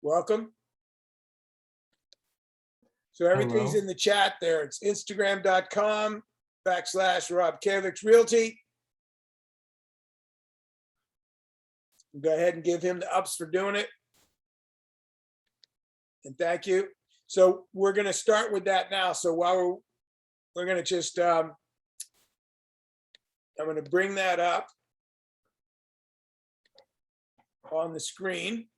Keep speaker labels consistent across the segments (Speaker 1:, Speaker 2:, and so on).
Speaker 1: Welcome. So everything's
Speaker 2: Hello.
Speaker 1: in the chat there. It's Instagram.com/Rob Kavich Realty. Go ahead and give him the ups for doing it. And thank you. So we're going to start with that now. So while we're going to just, I'm going to bring that up on the screen.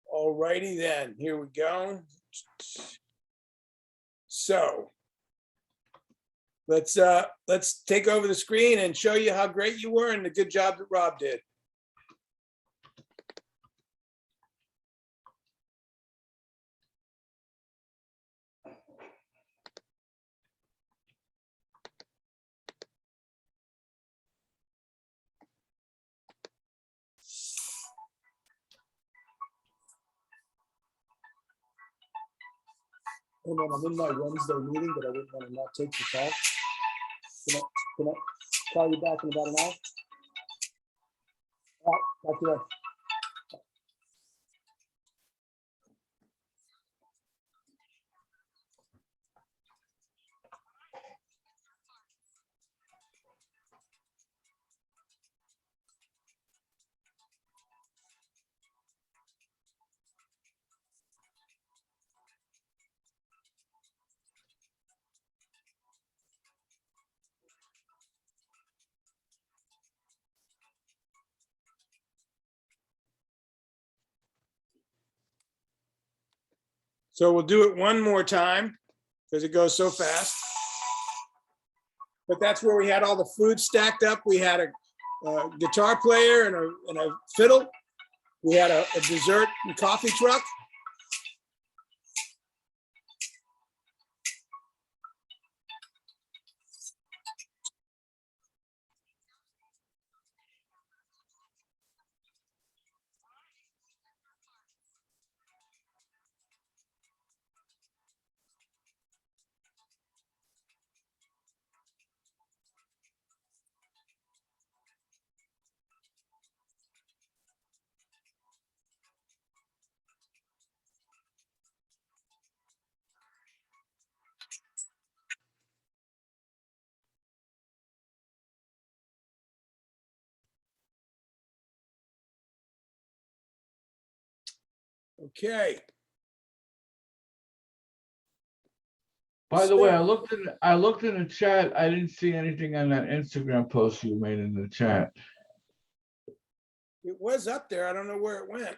Speaker 1: All righty then, here we go. So let's take over the screen and show you how great you were and the good job that Rob did. And then I'm in my Wednesday meeting, but I didn't want to not take the call. Can I call you back in about an hour? All right, back to you. So we'll do it one more time because it goes so fast. But that's where we had all the food stacked up. We had a guitar player and a fiddle. We had a dessert and coffee truck. Okay.
Speaker 2: By the way, I looked in the chat. I didn't see anything on that Instagram post you made in the chat.
Speaker 1: It was up there. I don't know where it went.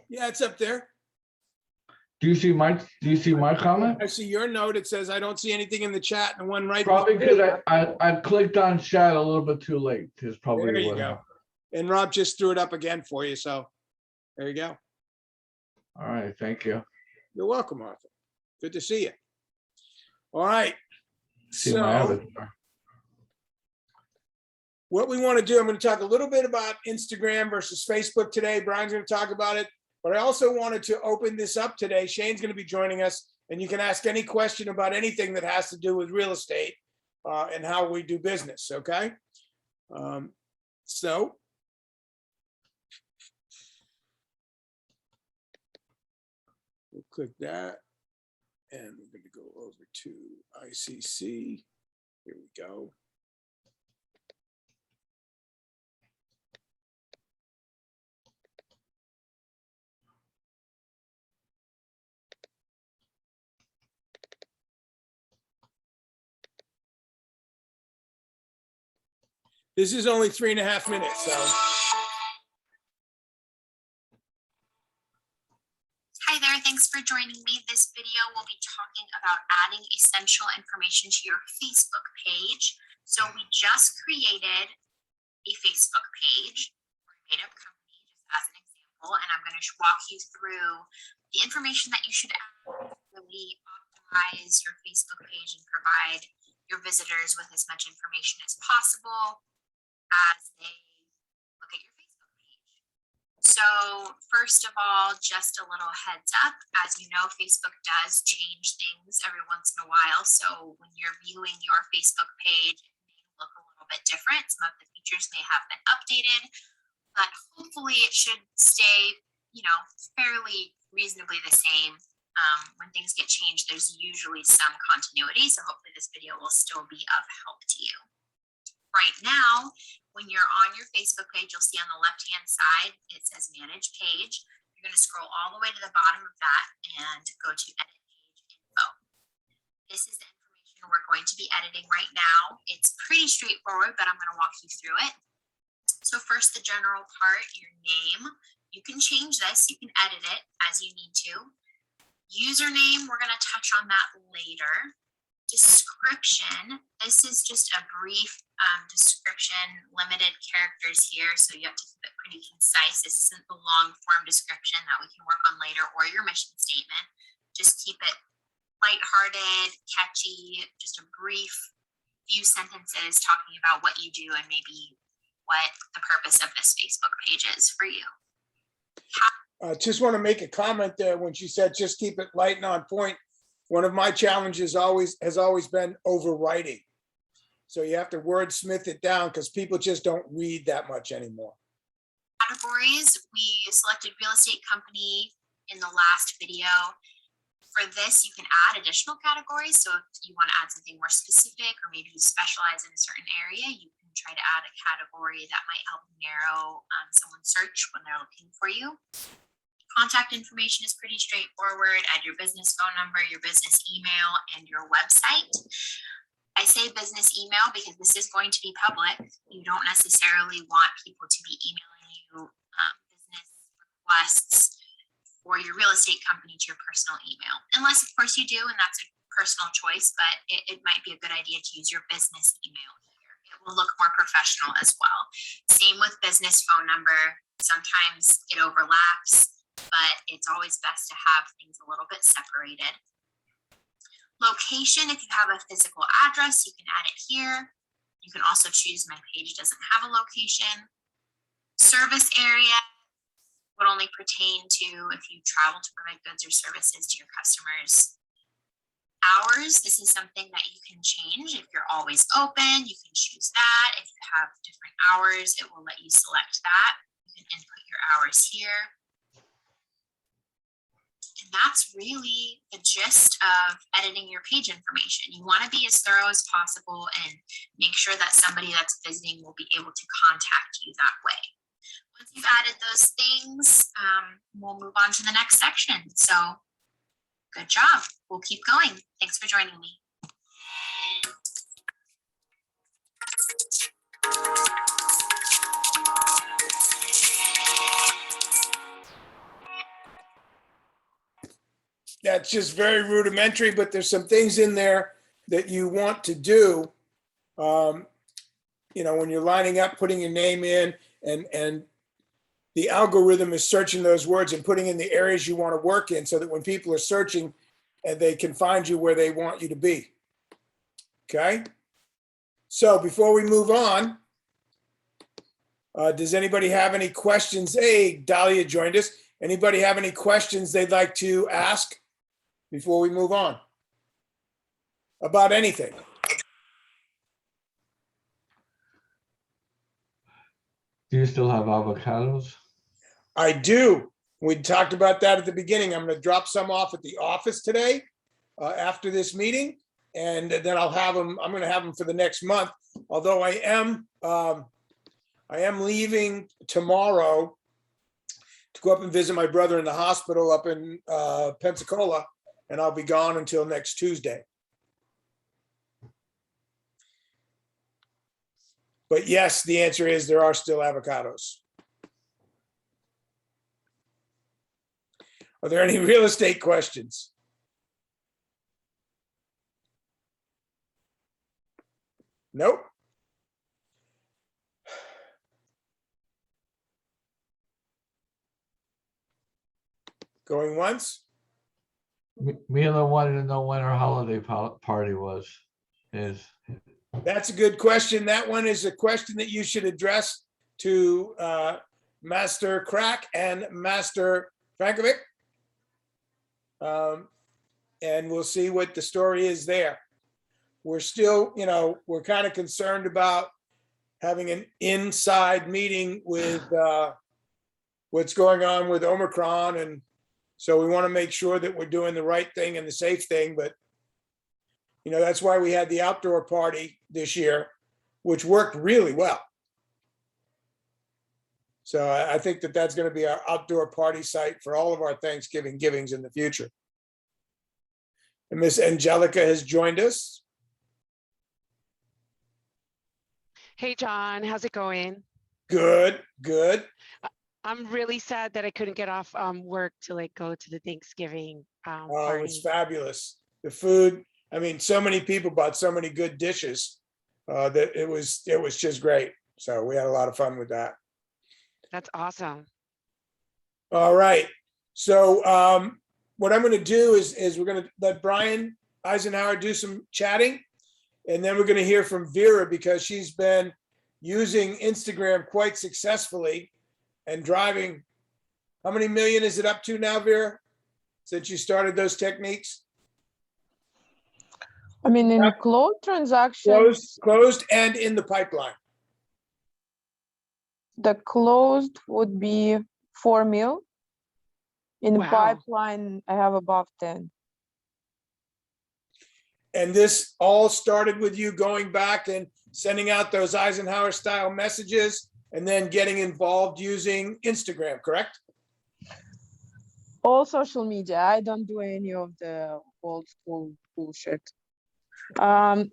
Speaker 1: Yeah, it's up there.
Speaker 2: Do you see my comment?
Speaker 1: I see your note. It says, I don't see anything in the chat. And one right.
Speaker 2: Probably because I clicked on chat a little bit too late. Is probably
Speaker 1: There you
Speaker 2: what
Speaker 1: go.
Speaker 2: happened.
Speaker 1: And Rob just threw it up again for you. So there you go.
Speaker 2: All right, thank you.
Speaker 1: You're welcome, Arthur. Good to see you. All right.
Speaker 2: See my avatar.
Speaker 1: What we want to do, I'm going to talk a little bit about Instagram versus Facebook today. Brian's going to talk about it, but I also wanted to open this up today. Shane's going to be joining us, and you can ask any question about anything that has to do with real estate and how we do business, okay? So we'll click that, and we're going to go over to ICC. Here we go. This is only 3.5 minutes, so.
Speaker 3: Hi there, thanks for joining me. This video will be talking about adding essential information to your Facebook page. So we just created a Facebook page for a made-up company, just as an example, and I'm going to walk you through the information that you should add to really optimize your Facebook page and provide provide your visitors with as much information as possible as they look at your Facebook page. So first of all, just a little heads up, as you know, Facebook does change things every once in a while. So when you're viewing your Facebook page, it may look a little bit different. Some of the features may have been updated, but hopefully it should stay, fairly reasonably the same. When things get changed, there's usually some continuity. So hopefully this video will still be of help to you. Right now, when you're on your Facebook page, you'll see on the left-hand side, it says Manage Page. You're going to scroll all the way to the bottom of that and go to Edit Page Info. This is the information we're going to be editing right now. It's pretty straightforward, but I'm going to walk you through it. So first, the general part, your name. You can change this. You can edit it as you need to. Username, we're going to touch on that later. Description, this is just a brief description, limited characters here, so you have to keep it pretty concise. This isn't the long form description that we can work on later, or your mission statement. Just keep it lighthearted, catchy, just a brief few sentences talking about what you do and maybe what the purpose of this Facebook page is for you.
Speaker 1: Just want to make a comment there when she said, just keep it light and on point. One of my challenges has always been overwriting. So you have to wordsmith it down because people just don't read that much anymore.
Speaker 3: Categories, we selected real estate company in the last video. For this, you can add additional categories. So if you want to add something more specific, or maybe you specialize in a certain area, you can try to add a category that might help narrow someone's search when they're looking for you. Contact information is pretty straightforward. Add your business phone number, your business email, and your website. I say business email because this is going to be public. You don't necessarily want people to be emailing you business requests for your real estate company to your personal email. Unless, of course, you do, and that's a personal choice, but it might be a good idea to use your business email here. It will look more professional as well. Same with business phone number. Sometimes it overlaps, but it's always best to have things a little bit separated. Location, if you have a physical address, you can add it here. You can also choose my page doesn't have a location. Service area would only pertain to if you travel to provide goods or services to your customers. Hours, this is something that you can change. If you're always open, you can choose that. If you have different hours, it will let you select that. You can input your hours here. And that's really the gist of editing your page information. You want to be as thorough as possible and make sure that somebody that's visiting will be able to contact you that way. Once you've added those things, we'll move on to the next section. So good job. We'll keep going. Thanks for joining me.
Speaker 1: That's just very rudimentary, but there's some things in there that you want to do. When you're lining up, putting your name in, and the algorithm is searching those words and putting in the areas you want to work in so that when people are searching, they can find you where they want you to be. Okay? So before we move on, does anybody have any questions? Hey, Dahlia joined us. Anybody have any questions they'd like to ask before we move on? About anything?
Speaker 2: Do you still have avocados?
Speaker 1: I do. We talked about that at the beginning. I'm going to drop some off at the office today after this meeting, and then I'll have them. I'm going to have them for the next month. Although I am leaving tomorrow to go up and visit my brother in the hospital up in Pensacola, and I'll be gone until next Tuesday. But yes, the answer is there are still avocados. Are there any real estate questions? Nope. Going once?
Speaker 2: Mila wanted to know when her holiday party was. is?
Speaker 1: That's a good question. That one is a question that you should address to Master Crack and Master Frankovic. And we'll see what the story is there. We're still, we're kind of concerned about having an inside meeting with what's going on with Omicron. And so we want to make sure that we're doing the right thing and the safe thing. But, that's why we had the outdoor party this year, which worked really well. So I think that that's going to be our outdoor party site for all of our Thanksgiving givings in the future. And Miss Angelica has joined us.
Speaker 4: Hey, John, how's it going?
Speaker 1: Good, good.
Speaker 4: I'm really sad that I couldn't get off work to go to the Thanksgiving
Speaker 1: Oh,
Speaker 4: party.
Speaker 1: it was fabulous. The food, so many people bought so many good dishes that it was just great. So we had a lot of fun with that.
Speaker 4: That's awesome.
Speaker 1: All right. So what I'm going to do is we're going to let Brian Eisenhower do some chatting. And then we're going to hear from Vera because she's been using Instagram quite successfully and driving. How many million is it up to now, Vera, since you started those techniques?
Speaker 5: In closed transactions,
Speaker 1: Closed and in the pipeline.
Speaker 5: the closed would be 4 mil. In the
Speaker 4: Wow.
Speaker 5: pipeline, I have above 10.
Speaker 1: And this all started with you going back and sending out those Eisenhower style messages and then getting involved using Instagram, correct?
Speaker 5: All social media. I don't do any of the old school bullshit.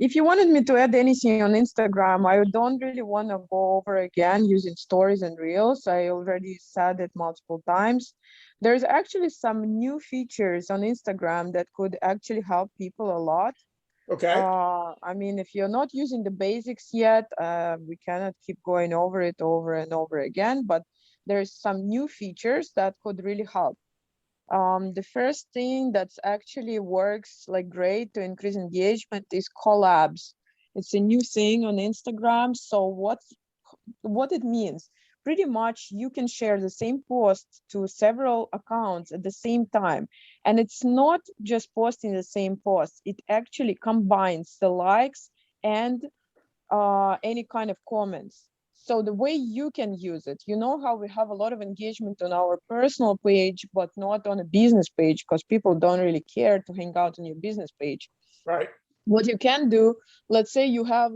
Speaker 5: If you wanted me to add anything on Instagram, I don't really want to go over again using stories and reels. I already said it multiple times. There's actually some new features on Instagram that could actually help people a lot.
Speaker 1: Okay.
Speaker 5: If you're not using the basics yet, we cannot keep going over it over and over again, but there's some new features that could really help. The first thing that's actually works great to increase engagement is collabs. It's a new thing on Instagram. So what it means, pretty much you can share the same post to several accounts at the same time. And it's not just posting the same post. It actually combines the likes and any kind of comments. So the way you can use it, how we have a lot of engagement on our personal page, but not on a business page because people don't really care to hang out on your business page.
Speaker 1: Right.
Speaker 5: What you can do, let's say you have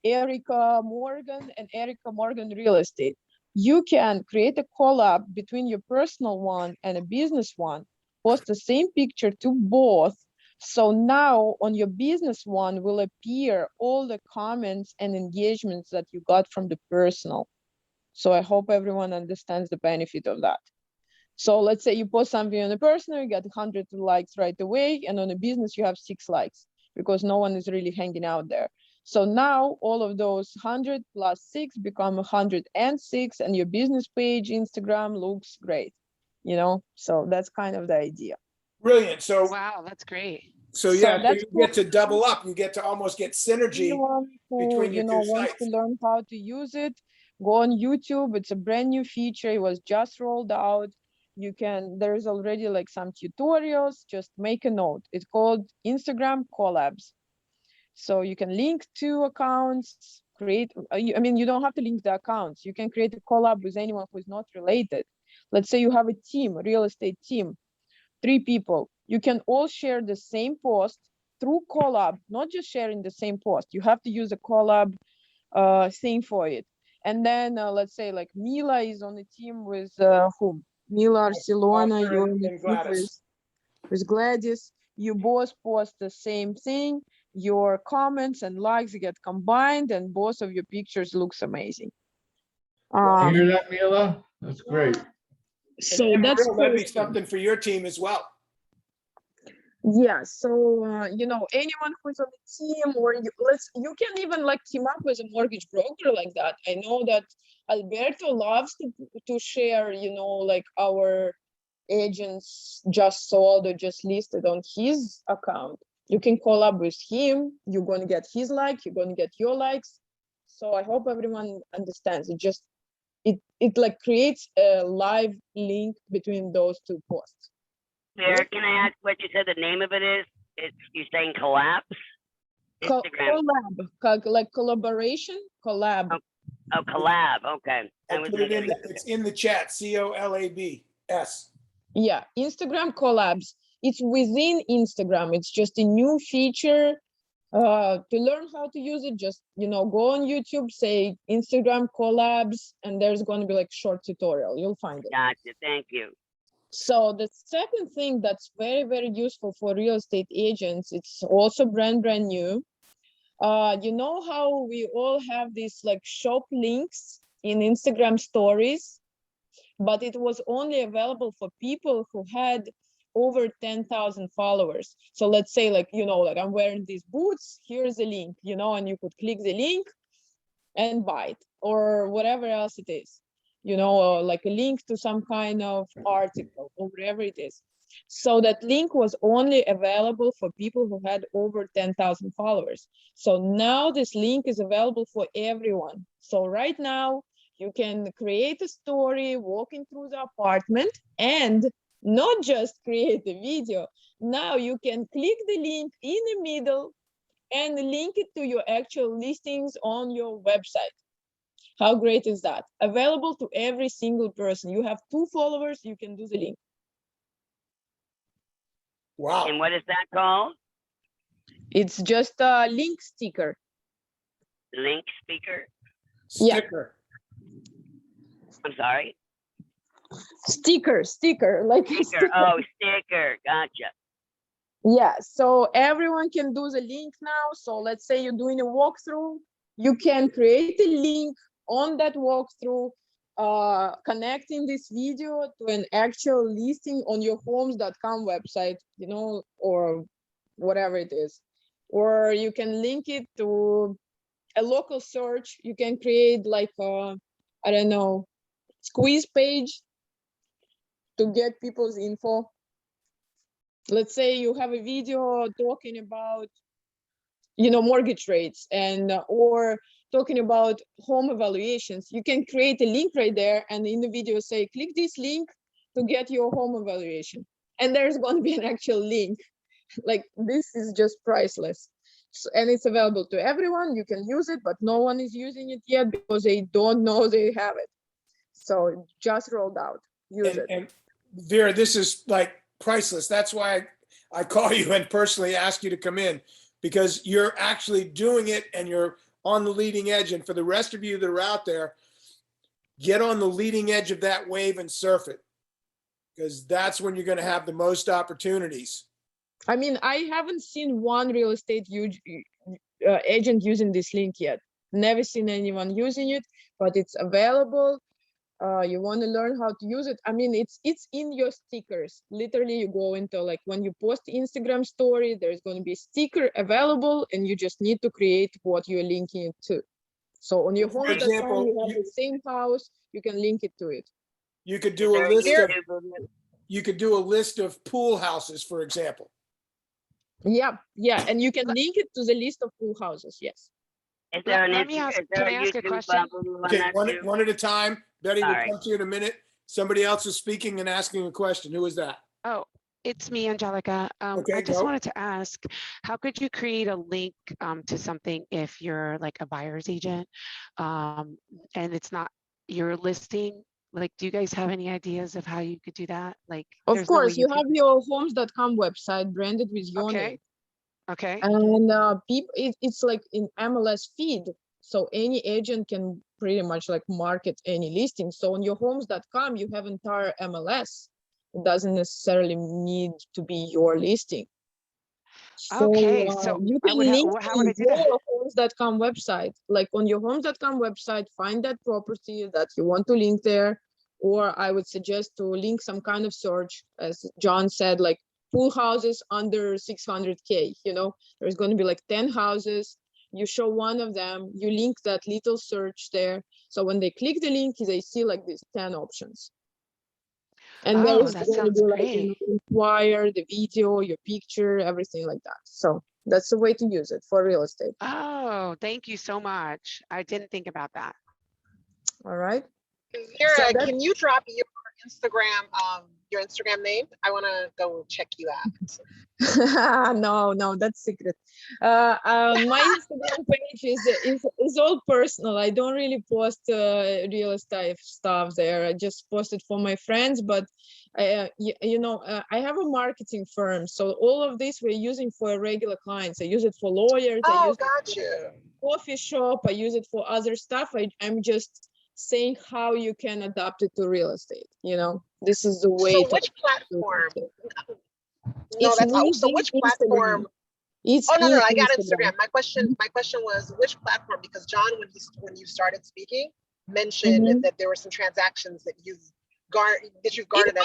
Speaker 5: Erica Morgan and Erica Morgan Real Estate. You can create a collab between your personal one and a business one, post the same picture to both. So now on your business one will appear all the comments and engagements that you got from the personal. So I hope everyone understands the benefit of that. So let's say you post something on a personal, you get 100 likes right away, and on a business you have 6 likes because no one is really hanging out there. So now all of those 100 plus 6 become 106, and your business page, Instagram looks great, So that's kind of the idea.
Speaker 1: Brilliant. So
Speaker 4: Wow, that's great.
Speaker 1: So yeah, so you get to double up. You get to almost get synergy between your two
Speaker 5: wants
Speaker 1: sites.
Speaker 5: to learn how to use it, go on YouTube. It's a brand new feature. It was just rolled out. There's already some tutorials. Just make a note. It's called Instagram Collabs. So you can link 2 accounts, create, you don't have to link the accounts. You can create a collab with anyone who is not related. Let's say you have a team, a real estate team, 3 people. You can all share the same post through collab, not just sharing the same post. You have to use a collab thing for it. And then let's say Mila is on the team with whom? Mila Arcelona, you're on the team with Gladys. You both post the same thing. Your comments and likes get combined and both of your pictures looks amazing.
Speaker 2: You hear that, Mila? That's great.
Speaker 5: So
Speaker 1: that'd be something for your team as well.
Speaker 5: Yeah, so anyone who's on the team, or you can even team up with a mortgage broker like that. I know that Alberto loves to share, our agents just sold or just listed on his account. You can collab with him. You're going to get his like, you're going to get your likes. So I hope everyone understands. It like creates a live link between those two posts.
Speaker 6: Vera, can I ask what you said the name of it is? You're saying Collabs? Instagram.
Speaker 5: Collab, like collaboration, collab.
Speaker 6: Oh, collab. Okay.
Speaker 1: I put it in, it's in the chat, COLABS.
Speaker 5: Yeah, Instagram collabs. It's within Instagram. It's just a new feature. To learn how to use it, just go on YouTube, say Instagram collabs, and there's going to be like short tutorial. You'll find it.
Speaker 6: Gotcha. Thank you.
Speaker 5: So the second thing that's very, very useful for real estate agents, it's also brand new. You know how we all have these like shop links in Instagram stories, but it was only available for people who had over 10,000 followers. So let's say like I'm wearing these boots, here's a link, and you could click the link and buy it, or whatever else it is, or like a link to some kind of article or whatever it is. So that link was only available for people who had over 10,000 followers. So now this link is available for everyone. So right now you can create a story walking through the apartment and not just create a video. Now you can click the link in the middle and link it to your actual listings on your website. How great is that? Available to every single person. You have 2 followers, you can do the link.
Speaker 1: Wow.
Speaker 6: And what is that called?
Speaker 5: It's just a link sticker.
Speaker 6: Link speaker?
Speaker 1: Sticker.
Speaker 6: I'm sorry?
Speaker 5: Sticker, like a
Speaker 6: Sticker. Oh, sticker. Gotcha.
Speaker 5: Yeah, so everyone can do the link now. So let's say you're doing a walkthrough, you can create a link on that walkthrough, connecting this video to an actual listing on your homes.com website, or whatever it is. Or you can link it to a local search. You can create like a, I don't know, squeeze page to get people's info. Let's say you have a video talking about, mortgage rates and or talking about home evaluations. You can create a link right there, and in the video say, click this link to get your home evaluation. And there's going to be an actual link. Like, this is just priceless. So, and it's available to everyone. You can use it, but no one is using it yet because they don't know they have it. So it just rolled out. Use it.
Speaker 1: And Vera, this is like priceless. That's why I call you and personally ask you to come in, because you're actually doing it and you're on the leading edge. And for the rest of you that are out there, get on the leading edge of that wave and surf it, because that's when you're going to have the most opportunities.
Speaker 5: I mean, I haven't seen one real estate agent using this link yet. Never seen anyone using it, but it's available. You want to learn how to use it. I mean, it's in your stickers. Literally, you go into, like, when you post Instagram story, there's going to be a sticker available, and you just need to create what you're linking it to. So on your home,
Speaker 1: example,
Speaker 5: you have the same house, you can link it to it.
Speaker 1: You could do a list of pool houses, for example.
Speaker 5: Yeah, and you can link it to the list of pool houses. Yes.
Speaker 6: Is there an
Speaker 4: Let me ask, can I ask a question?
Speaker 1: Okay, one at a time. Betty, we'll come to you in a minute. Somebody else is speaking and asking a question. Who is that?
Speaker 4: Oh, it's me, Angelica.
Speaker 1: Okay,
Speaker 4: I just
Speaker 1: go.
Speaker 4: wanted to ask, how could you create a link to something if you're like a buyer's agent and it's not your listing? Like, do you guys have any ideas of how you could do that? Like,
Speaker 5: Of
Speaker 4: there's no way
Speaker 5: course, you
Speaker 4: can-
Speaker 5: have your homes.com website branded with your name.
Speaker 4: Okay.
Speaker 5: And it's like in MLS feed. So any agent can pretty much like market any listing. So on your homes.com, you have entire MLS. It doesn't necessarily need to be your listing. So,
Speaker 4: Okay, so
Speaker 5: you
Speaker 4: I
Speaker 5: can
Speaker 4: would have-
Speaker 5: link
Speaker 4: how would I
Speaker 5: to
Speaker 4: do that?
Speaker 5: your homes.com website. Like on your homes.com website, find that property that you want to link there. Or I would suggest to link some kind of search, as John said, like pool houses under 600K. There's going to be like 10 houses. You show one of them, you link that little search there. So when they click the link, they see like these 10 options. And there
Speaker 4: Oh,
Speaker 5: is
Speaker 4: that
Speaker 5: going to
Speaker 4: sounds
Speaker 5: be like,
Speaker 4: great.
Speaker 5: inquire, the video, your picture, everything like that. So that's the way to use it for real estate.
Speaker 4: Oh, thank you so much. I didn't think about that.
Speaker 5: All right.
Speaker 7: Vera,
Speaker 5: that-
Speaker 7: can you drop your Instagram name? I want to go check you out.
Speaker 5: no, that's secret. My Instagram page is all personal. I don't really post real estate stuff there. I just post it for my friends. But I have a marketing firm, so all of this we're using for regular clients. I use it for lawyers. I
Speaker 7: Oh,
Speaker 5: use
Speaker 7: got
Speaker 5: it for
Speaker 7: you.
Speaker 5: coffee shop. I use it for other stuff. I'm just saying how you can adapt it to real estate. This is the way.
Speaker 7: So which platform? No,
Speaker 5: It's
Speaker 7: that's all. So
Speaker 5: within
Speaker 7: which
Speaker 5: Instagram.
Speaker 7: platform?
Speaker 5: It's
Speaker 7: Oh no,
Speaker 5: in
Speaker 7: I got
Speaker 5: Instagram.
Speaker 7: Instagram. My question was which platform? Because John, when you started speaking, mentioned
Speaker 5: Mhm.
Speaker 7: that there were some transactions that you've garnered as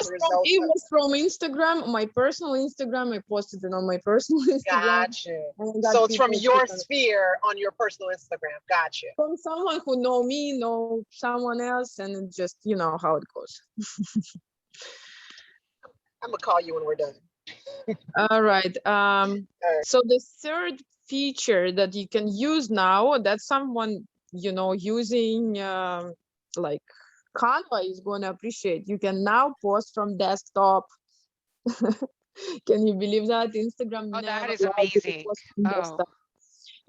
Speaker 7: a result
Speaker 5: It
Speaker 7: of.
Speaker 5: was from Instagram, my personal Instagram. I posted it on my personal Instagram.
Speaker 7: Got you.
Speaker 5: And I got
Speaker 7: So it's from
Speaker 5: people
Speaker 7: your
Speaker 5: to-
Speaker 7: sphere on your personal Instagram. Got you.
Speaker 5: from someone who know me, know someone else, and it just how it goes.
Speaker 7: I'm gonna call you when we're done.
Speaker 5: All right.
Speaker 7: right.
Speaker 5: So the third feature that you can use now that someone using like Canva is going to appreciate. You can now post from desktop. Can you believe that? Instagram
Speaker 4: Oh, that
Speaker 5: never
Speaker 4: is
Speaker 5: allowed you to
Speaker 4: amazing.
Speaker 5: post from
Speaker 4: Oh,
Speaker 5: desktop.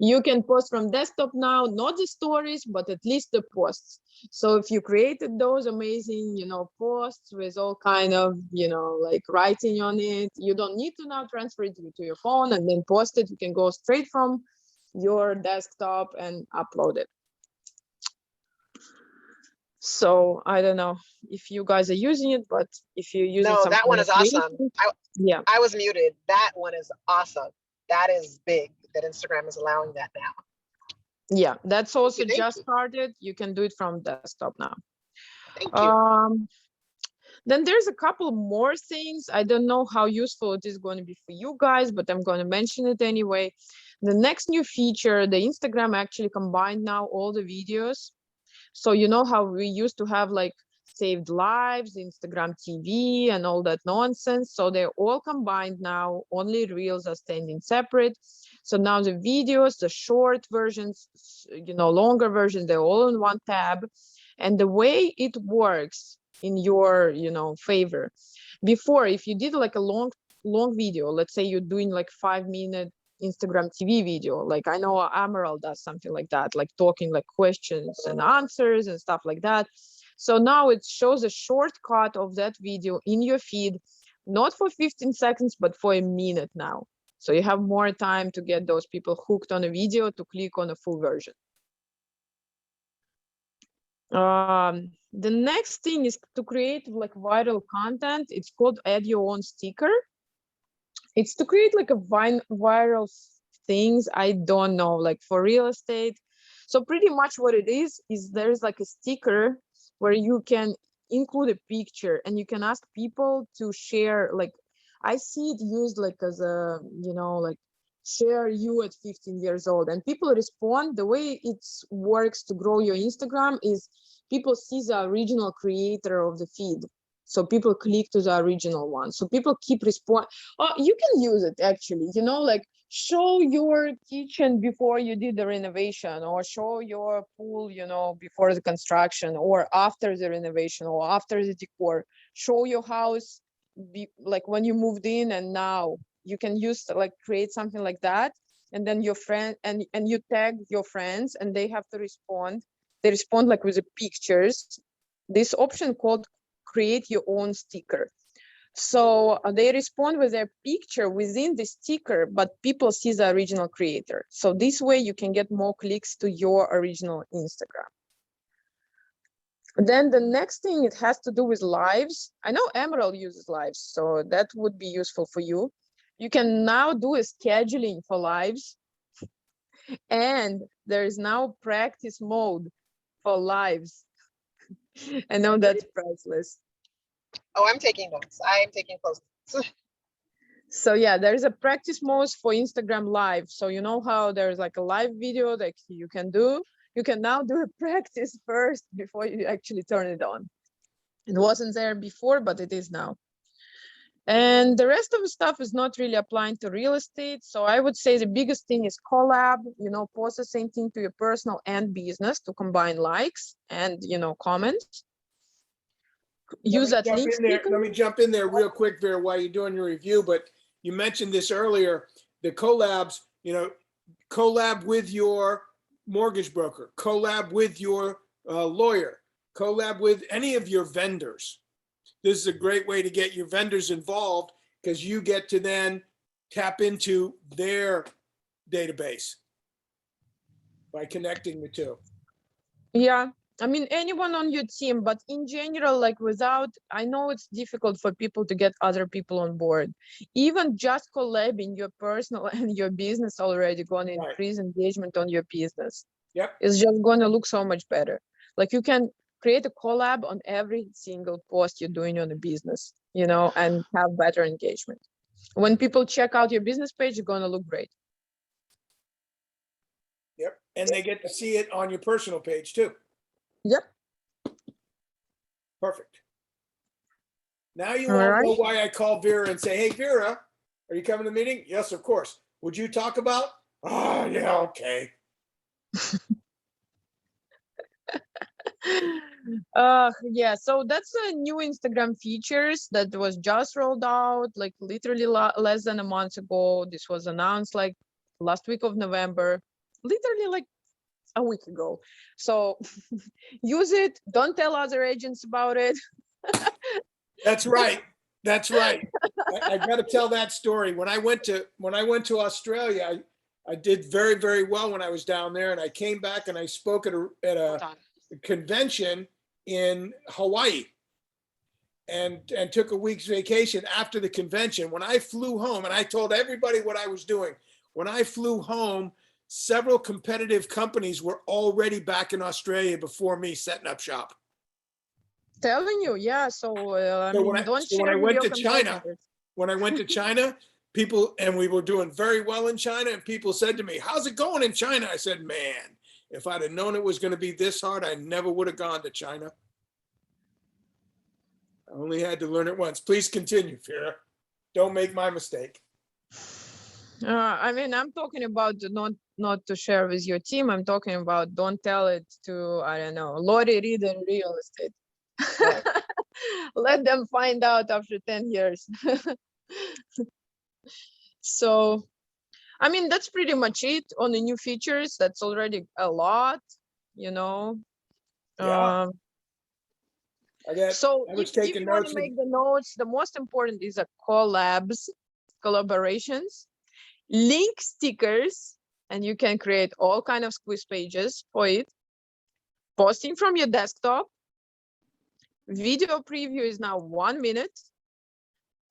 Speaker 5: You can post from desktop now, not the stories, but at least the posts. So if you created those amazing, posts with all kind of, like writing on it, you don't need to now transfer it to your phone and then post it. You can go straight from your desktop and upload it. So I don't know if you guys are using it, but if you're using
Speaker 7: No,
Speaker 5: some
Speaker 7: that one is awesome.
Speaker 5: yeah.
Speaker 7: I was muted. That one is awesome. That is big that Instagram is allowing that now.
Speaker 5: Yeah, that's also
Speaker 7: Thank
Speaker 5: just
Speaker 7: you.
Speaker 5: started. You can do it from desktop now.
Speaker 7: Thank you.
Speaker 5: Then there's a couple more things. I don't know how useful it is going to be for you guys, but I'm going to mention it anyway. The next new feature, the Instagram actually combined now all the videos. So you know how we used to have like saved lives, Instagram TV and all that nonsense. So they're all combined now, only reels are standing separate. So now the videos, the short versions, longer versions, they're all in one tab. And the way it works in your, favor. Before, if you did like a long video, let's say you're doing like 5-minute Instagram TV video, like I know Amaral does something like that, like talking like questions and answers and stuff like that. So now it shows a shortcut of that video in your feed, not for 15 seconds, but for a minute now. So you have more time to get those people hooked on a video to click on a full version. The next thing is to create like viral content. It's called add your own sticker. It's to create like a viral things. I don't know, like for real estate. So pretty much what it is there's like a sticker where you can include a picture and you can ask people to share. Like I see it used like as a, like share you at 15 years old, and people respond. The way it works to grow your Instagram is people see the original creator of the feed. So people click to the original one. So people keep responding. Oh, you can use it actually, like show your kitchen before you did the renovation, or show your pool, before the construction or after the renovation or after the decor. Show your house like when you moved in and now. You can use like create something like that, and then your friend and you tag your friends and they have to respond. They respond like with the pictures. This option called create your own sticker. So they respond with their picture within the sticker, but people see the original creator. So this way you can get more clicks to your original Instagram. Then the next thing, it has to do with lives. I know Emerald uses lives, so that would be useful for you. You can now do a scheduling for lives. And there is now practice mode for lives. I know that's priceless.
Speaker 7: Oh, I'm taking notes. I am taking close notes.
Speaker 5: So yeah, there is a practice mode for Instagram Live. So you know how there's like a live video that you can do. You can now do a practice first before you actually turn it on. It wasn't there before, but it is now. And the rest of the stuff is not really applying to real estate. So I would say the biggest thing is collab, post the same thing to your personal and business to combine likes and, comments. Use that link sticker.
Speaker 1: Let me jump in there real quick, Vera, while you're doing your review. But you mentioned this earlier, the collabs, collab with your mortgage broker, collab with your lawyer, collab with any of your vendors. This is a great way to get your vendors involved because you get to then tap into their database by connecting the two.
Speaker 5: Yeah, I mean, anyone on your team, but in general, like I know it's difficult for people to get other people on board. Even just collabing your personal and your business already going to increase engagement on your business.
Speaker 1: Yep.
Speaker 5: It's just going to look so much better. Like you can create a collab on every single post you're doing on a business, and have better engagement. When people check out your business page, it's going to look great.
Speaker 1: Yep. And they get to see it on your personal page too.
Speaker 5: Yep.
Speaker 1: Perfect. Now you all know why I call Vera and say, hey, Vera, are you coming to the meeting? Yes, of course. Would you talk about? Oh, yeah, okay.
Speaker 5: Yeah, so that's a new Instagram features that was just rolled out like literally less than a month ago. This was announced like last week of November, literally like a week ago. So use it. Don't tell other agents about it.
Speaker 1: That's right. That's right. I got to tell that story. When I went to Australia, I did very, very well when I was down there, and I came back and I spoke at a convention in Hawaii and took a week's vacation after the convention. When I flew home, and I told everybody what I was doing, when I flew home, several competitive companies were already back in Australia before me setting up shop.
Speaker 5: Telling you, yeah. So,
Speaker 1: when I went to China, people, and we were doing very well in China, and people said to me, how's it going in China? I said, man, if I'd have known it was going to be this hard, I never would have gone to China. I only had to learn it once. Please continue, Vera. Don't make my mistake.
Speaker 5: I'm talking about not to share with your team. I'm talking about don't tell it to, I don't know, Lori Reed in real estate. Right. Let them find out after 10 years. So, that's pretty much it on the new features. That's already a lot,
Speaker 1: Yeah.
Speaker 5: So if you want to make the notes, the most important is a collaborations, link stickers, and you can create all kind of squeeze pages for it. Posting from your desktop. Video preview is now 1 minute.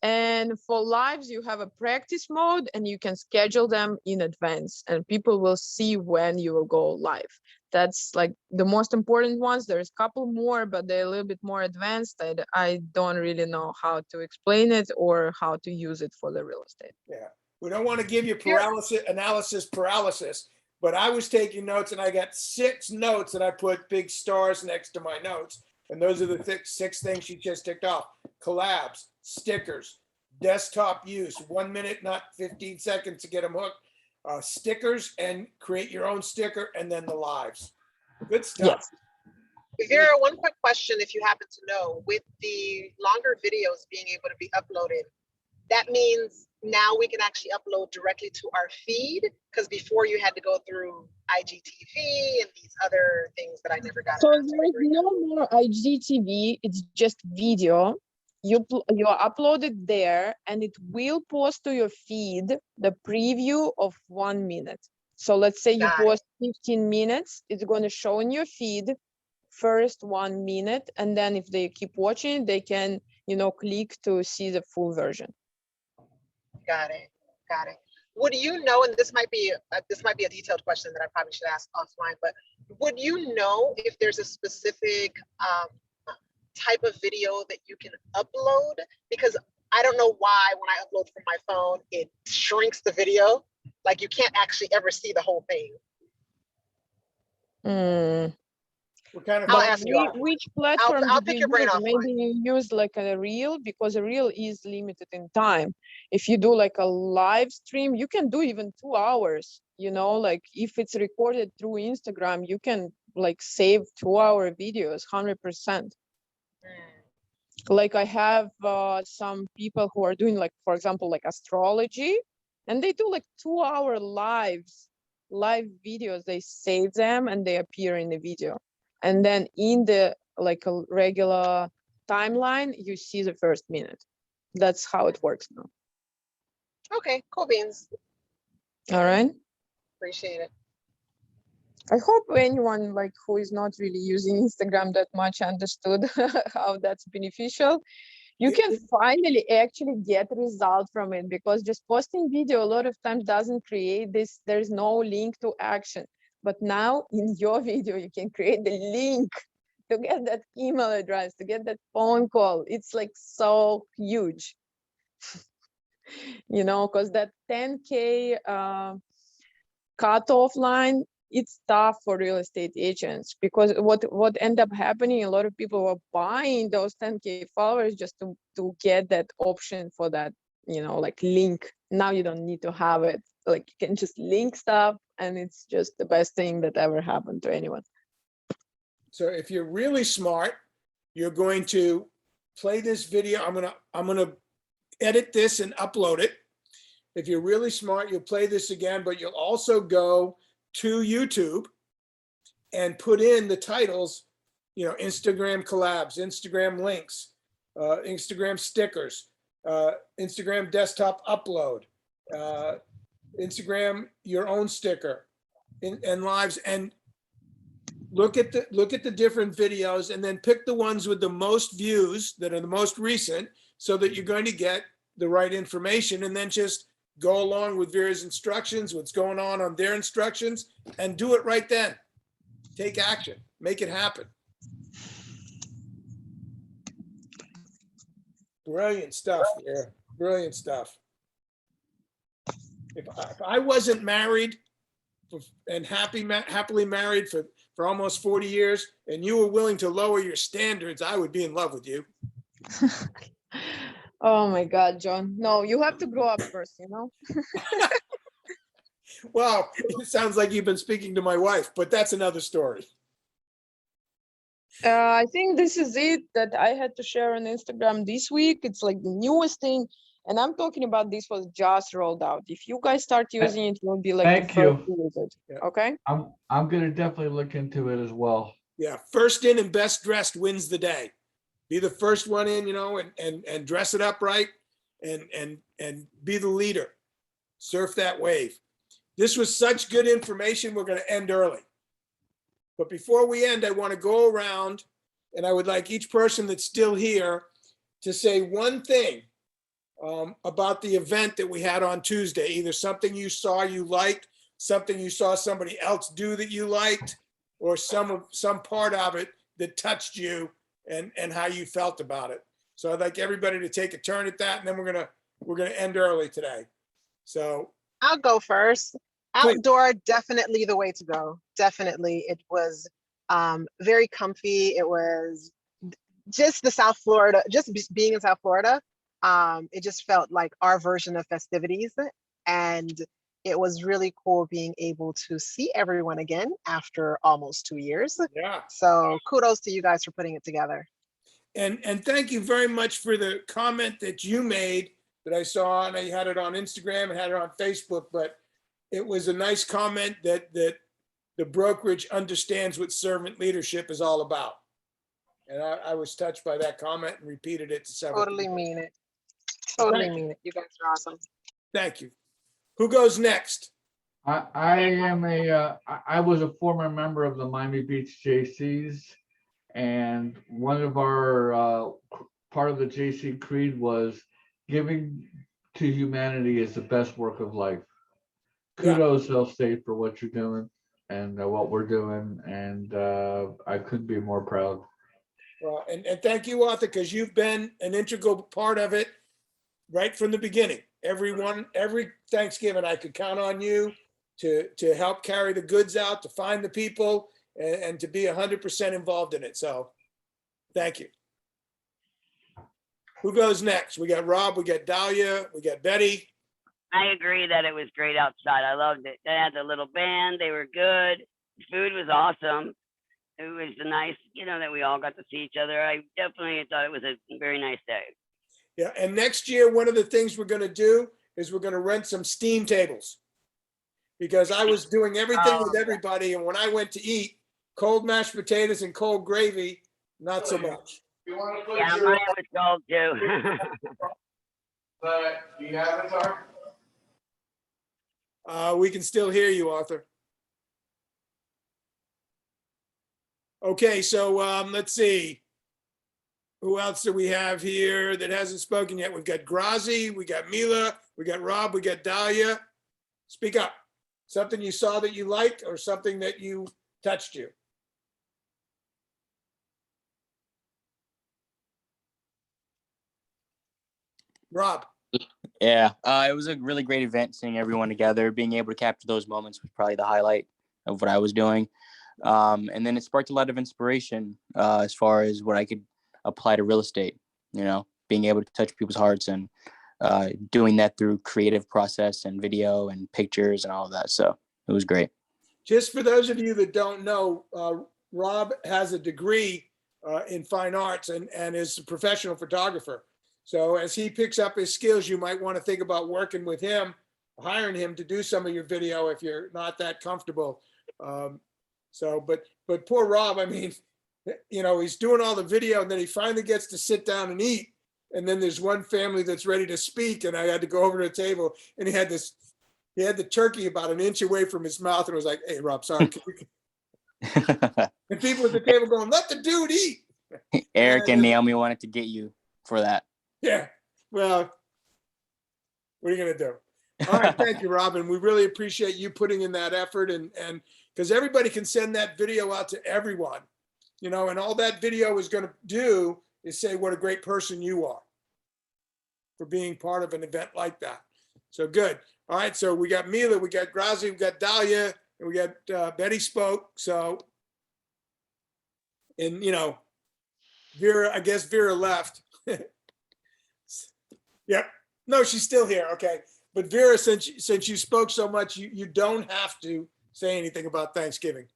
Speaker 5: And for lives, you have a practice mode and you can schedule them in advance and people will see when you will go live. That's like the most important ones. There's a couple more, but they're a little bit more advanced. I don't really know how to explain it or how to use it for the real estate.
Speaker 1: Yeah, we don't want to give you analysis paralysis, but I was taking notes and I got 6 notes that I put big stars next to my notes. And those are the 6 things she just ticked off. Collabs, stickers, desktop use, 1 minute, not 15 seconds to get them hooked. Stickers and create your own sticker, and then the lives. Good stuff.
Speaker 5: Yes.
Speaker 7: Vera, one quick question, if you happen to know, with the longer videos being able to be uploaded, that means now we can actually upload directly to our feed? Because before you had to go through IGTV and these other things that I never got.
Speaker 5: So there's no more IGTV, it's just video. You upload it there and it will post to your feed the preview of 1 minute. So let's say you post 15 minutes, it's going to show in your feed first 1 minute. And then if they keep watching, they can, click to see the full version.
Speaker 7: Got it. Would you know, and this might be a detailed question that I probably should ask offline, but would you know if there's a specific type of video that you can upload? Because I don't know why when I upload from my phone, it shrinks the video. Like you can't actually ever see the whole thing.
Speaker 1: What kind of
Speaker 7: I'll
Speaker 1: fun
Speaker 7: ask
Speaker 1: do
Speaker 7: you
Speaker 1: you
Speaker 7: all.
Speaker 1: have?
Speaker 5: Which platform
Speaker 7: I'll
Speaker 5: did
Speaker 7: pick
Speaker 5: you
Speaker 7: your brain
Speaker 5: use?
Speaker 7: offline.
Speaker 5: Maybe you use like a reel, because a reel is limited in time. If you do like a live stream, you can do even 2 hours, you know, like if it's recorded through Instagram, you can like save 2-hour videos, 100%. Like I have some people who are doing like, for example, like astrology, and they do like 2-hour live videos. They save them and they appear in the video. And then in the like a regular timeline, you see the first minute. That's how it works now.
Speaker 7: Okay, cool beans.
Speaker 5: All right.
Speaker 7: Appreciate it.
Speaker 5: I hope anyone like who is not really using Instagram that much understood how that's beneficial. You can finally actually get result from it, because just posting video a lot of times doesn't create this. There's no link to action. But now in your video, you can create the link to get that email address, to get that phone call. It's like so huge, you know, because that 10K cutoff line, it's tough for real estate agents, because what end up happening, a lot of people were buying those 10K followers just to get that option for that, you know, like link. Now you don't need to have it. Like you can just link stuff, and it's just the best thing that ever happened to anyone.
Speaker 1: So if you're really smart, you're going to play this video. I'm gonna edit this and upload it. If you're really smart, you'll play this again, but you'll also go to YouTube and put in the titles, you know, Instagram collabs, Instagram links, Instagram stickers, Instagram desktop upload, Instagram your own sticker, and lives, and look at the different videos, and then pick the ones with the most views that are the most recent, so that you're going to get the right information, and then just go along with Vera's instructions, what's going on their instructions, and do it right then. Take action, make it happen. Brilliant stuff, Vera. Brilliant stuff. If I wasn't married and happily married for almost 40 years, and you were willing to lower your standards, I would be in love with you.
Speaker 5: Oh my God, John. No, you have to grow up first, you know?
Speaker 1: Well, it sounds like you've been speaking to my wife, but that's another story.
Speaker 5: I think this is it that I had to share on Instagram this week. It's like the newest thing. And I'm talking about this was just rolled out. If you guys start using it, you'll be like the
Speaker 2: Thank
Speaker 5: first
Speaker 2: you.
Speaker 5: to use it.
Speaker 1: Yeah.
Speaker 5: Okay?
Speaker 2: I'm gonna definitely look into it as well.
Speaker 1: Yeah, first in and best dressed wins the day. Be the first one in, you know, and dress it up right, and be the leader. Surf that wave. This was such good information. We're going to end early. But before we end, I want to go around, and I would like each person that's still here to say one thing about the event that we had on Tuesday. Either something you saw you liked, something you saw somebody else do that you liked, or some part of it that touched you and how you felt about it. So I'd like everybody to take a turn at that, and then we're gonna end early today. So
Speaker 7: I'll go first.
Speaker 1: Please.
Speaker 7: Outdoor, definitely the way to go. Definitely. It was very comfy. It was just the South Florida, just being in South Florida. It just felt like our version of festivities. And it was really cool being able to see everyone again after almost 2 years.
Speaker 1: yeah.
Speaker 7: So kudos to you guys for putting it together.
Speaker 1: And thank you very much for the comment that you made that I saw, and I had it on Instagram and had it on Facebook, but it was a nice comment that the brokerage understands what servant leadership is all about. And I was touched by that comment and repeated it to several
Speaker 7: Totally
Speaker 1: people.
Speaker 7: mean it. Totally mean it. You guys are awesome.
Speaker 1: Thank you. Who goes next?
Speaker 2: I was a former member of the Miami Beach JCs, and one of our part of the JC creed was giving to humanity is the best work of life. Kudos, Self State, for what you're doing and what we're doing, and I couldn't be more proud.
Speaker 1: Well, and thank you, Arthur, because you've been an integral part of it right from the beginning. Every Thanksgiving, I could count on you to help carry the goods out, to find the people, and to be 100% involved in it. So thank you. Who goes next? We got Rob, we got Dahlia, we got Betty.
Speaker 6: I agree that it was great outside. I loved it. They had the little band. They were good. The food was awesome. It was nice, that we all got to see each other. I definitely thought it was a very nice day.
Speaker 1: Yeah, and next year, one of the things we're going to do is we're going to rent some steam tables, because I was doing everything with everybody, and when I went to eat, cold mashed potatoes and cold gravy, not so much.
Speaker 2: You want to put
Speaker 6: Yeah,
Speaker 2: your
Speaker 6: mine was cold too.
Speaker 2: the avatar?
Speaker 1: We can still hear you, Arthur. Okay, so let's see. Who else do we have here that hasn't spoken yet? We've got Grazi, we got Mila, we got Rob, we got Dahlia. Speak up. Something you saw that you liked, or something that you touched you. Rob.
Speaker 8: Yeah, it was a really great event, seeing everyone together. Being able to capture those moments was probably the highlight of what I was doing. And then it sparked a lot of inspiration as far as what I could apply to real estate, being able to touch people's hearts, and doing that through creative process and video and pictures and all of that. So it was great.
Speaker 1: Just for those of you that don't know, Rob has a degree in fine arts and is a professional photographer. So as he picks up his skills, you might want to think about working with him, hiring him to do some of your video if you're not that comfortable. But poor Rob, I mean, he's doing all the video, and then he finally gets to sit down and eat. And then there's one family that's ready to speak, and I had to go over to the table, and he had the turkey about an inch away from his mouth, and was like, "Hey, Rob, sorry." And people at the table going, "Let the dude eat."
Speaker 8: Eric and Naomi wanted to get you for that.
Speaker 1: Yeah. Well, what are you going to do? All right. Thank you, Robin. We really appreciate you putting in that effort, and because everybody can send that video out to everyone, and all that video is going to do is say what a great person you are for being part of an event like that. So good. All right. So we got Mila, we got Grazi, we got Dahlia, and we got Betty spoke. So, and Vera, I guess Vera left. Yep. No, she's still here. Okay. But Vera, since you spoke so much, you don't have to say anything about Thanksgiving.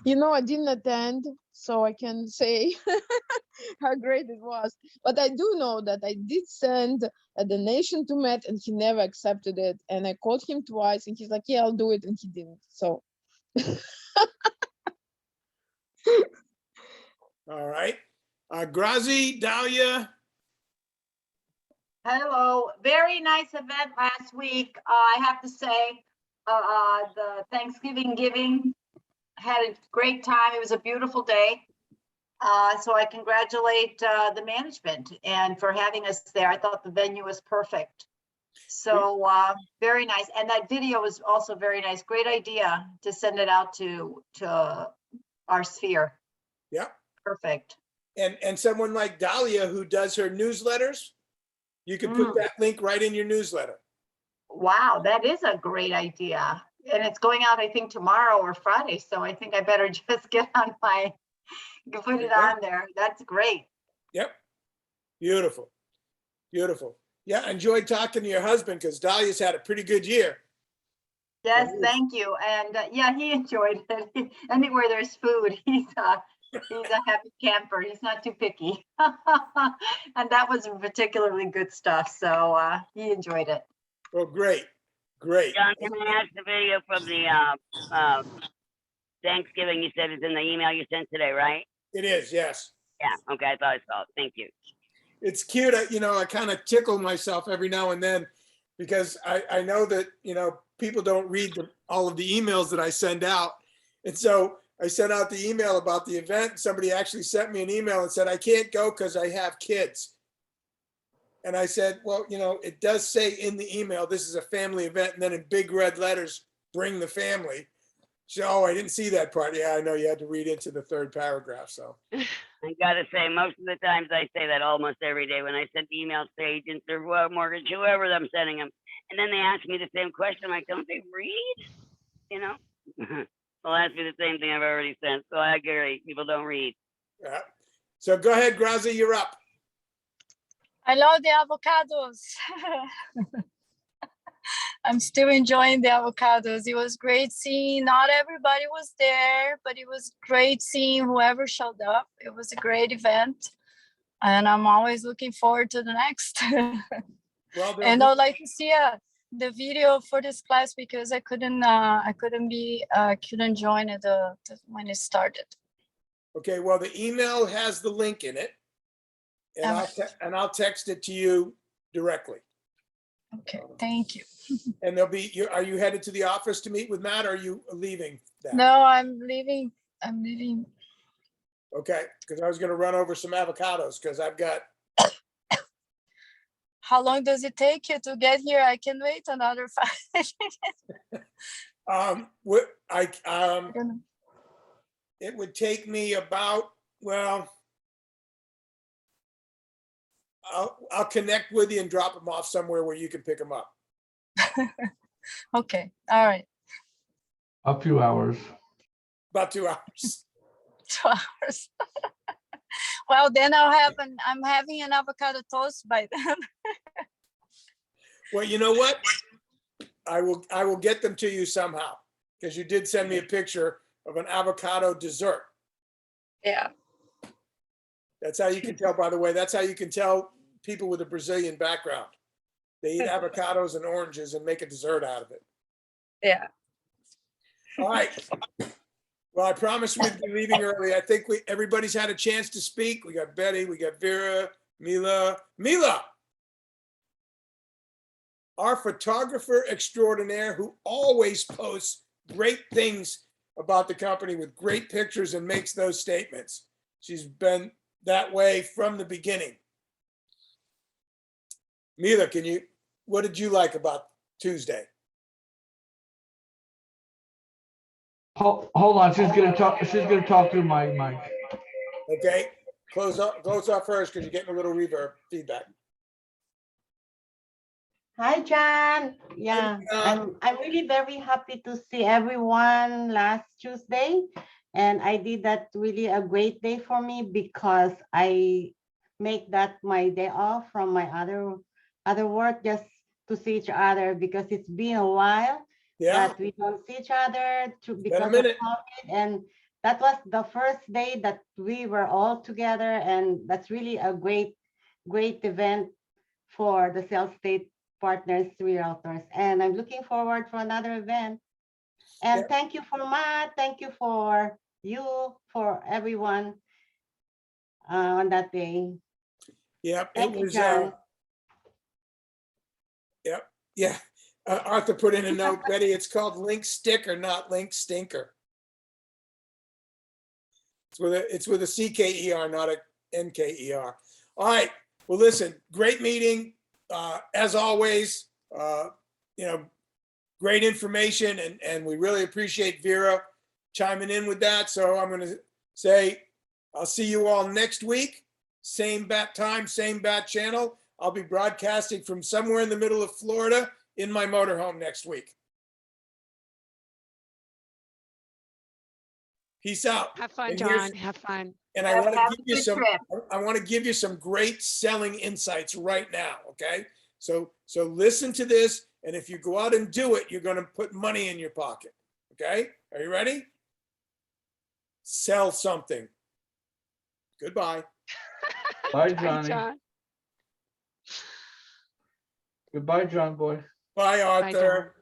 Speaker 5: I didn't attend, so I can say how great it was. But I do know that I did send a donation to Matt, and he never accepted it. And I called him twice, and he's like, "Yeah, I'll do it," and he didn't. So.
Speaker 1: All right. Grazi, Dahlia.
Speaker 9: Hello, very nice event last week. I have to say, the Thanksgiving giving had a great time. It was a beautiful day. So I congratulate the management and for having us there. I thought the venue was perfect. So very nice. And that video was also very nice. Great idea to send it out to our sphere.
Speaker 1: Yeah.
Speaker 9: Perfect.
Speaker 1: And someone like Dahlia, who does her newsletters, you can put that link right in your newsletter.
Speaker 9: Wow, that is a great idea. And it's going out, I think, tomorrow or Friday. So I think I better just get on put it on there. That's great.
Speaker 1: Yep. Beautiful. Beautiful. Yeah, I enjoyed talking to your husband, because Dahlia's had a pretty good year.
Speaker 9: Yes, thank you. And yeah, he enjoyed it. Anywhere there's food, he's a happy camper. He's not too picky. And that was particularly good stuff. So he enjoyed it.
Speaker 1: Well, great. Great.
Speaker 6: John, can I ask the video from the Thanksgiving you said is in the email you sent today, right?
Speaker 1: It is, yes.
Speaker 6: Yeah, okay, I thought I saw it. Thank you.
Speaker 1: It's cute. I kind of tickle myself every now and then, because I know that, people don't read all of the emails that I send out. And so I sent out the email about the event. Somebody actually sent me an email and said, "I can't go because I have kids." And I said, well, it does say in the email, this is a family event. And then in big red letters, "Bring the family." So, I didn't see that part. Yeah, I know you had to read into the third paragraph. So
Speaker 6: I gotta say, most of the times I say that almost every day when I send emails to agents or mortgage, whoever I'm sending them. And then they ask me the same question. I'm like, don't they read? They'll ask me the same thing I've already sent. So I agree. People don't read.
Speaker 1: Yeah. So go ahead, Grazi, you're up.
Speaker 10: I love the avocados. I'm still enjoying the avocados. It was great seeing, not everybody was there, but it was great seeing whoever showed up. It was a great event. And I'm always looking forward to the next.
Speaker 1: Well,
Speaker 10: And I'd like to see the video for this class because I couldn't join it when it started.
Speaker 1: okay, well, the email has the link in it. And I'll text it to you directly.
Speaker 10: Okay, thank you.
Speaker 1: And there'll be, are you headed to the office to meet with Matt, or are you leaving that?
Speaker 10: No, I'm leaving. I'm leaving.
Speaker 1: Okay, because I was gonna run over some avocados, because I've got,
Speaker 10: How long does it take you to get here? I can wait another 5
Speaker 1: it would take me about, well, I'll connect with you and drop them off somewhere where you can pick them up.
Speaker 10: Okay, all right.
Speaker 2: A few hours.
Speaker 1: About 2 hours.
Speaker 10: 2 hours. Well, then I'm having an avocado toast by then.
Speaker 1: Well, you know what? I will get them to you somehow, because you did send me a picture of an avocado dessert.
Speaker 10: Yeah.
Speaker 1: That's how you can tell, by the way, that's how you can tell people with a Brazilian background. They eat avocados and oranges and make a dessert out of it.
Speaker 10: Yeah.
Speaker 1: All right. Well, I promise we'd be leaving early. I think everybody's had a chance to speak. We got Betty, we got Vera, Mila. Mila, our photographer extraordinaire who always posts great things about the company with great pictures and makes those statements. She's been that way from the beginning. Mila, what did you like about Tuesday?
Speaker 2: Hold on, she's gonna talk through my mic.
Speaker 1: Okay, close off first because you're getting a little reverb feedback.
Speaker 11: Hi, John. Yeah, I'm really very happy to see everyone last Tuesday. And I did that really a great day for me because I make that my day off from my other work just to see each other, because it's been a while that we don't see each other because of COVID. And that was the first day that we were all together. And that's really a great event for the Sales State Partners Realtors. And I'm looking forward for another event. And thank you for Matt. Thank you for everyone on that day.
Speaker 1: Yep,
Speaker 11: Thank
Speaker 1: it
Speaker 11: you,
Speaker 1: was.
Speaker 11: John.
Speaker 1: Yep, yeah. Arthur put in a note, Betty. It's called Link Sticker, not Link Stinker. It's with a CKER, not a NKER. All right. Well, listen. Great meeting, as always. Great information, and we really appreciate Vera chiming in with that. So I'm going to say I'll see you all next week. Same bat time, same bat channel. I'll be broadcasting from somewhere in the middle of Florida in my motorhome next week. Peace out.
Speaker 4: Have fun,
Speaker 1: And
Speaker 4: John. Have fun.
Speaker 1: And I want
Speaker 9: Have
Speaker 1: to
Speaker 9: a
Speaker 1: give you
Speaker 9: good
Speaker 1: some.
Speaker 9: trip.
Speaker 1: I want to give you some great selling insights right now. Okay, so listen to this, and if you go out and do it, you're going to put money in your pocket. Okay, are you ready? Sell something. Goodbye.
Speaker 2: Bye,
Speaker 4: Bye,
Speaker 2: Johnny.
Speaker 4: John.
Speaker 2: Goodbye, John boy.
Speaker 1: Bye, Arthur.
Speaker 4: John.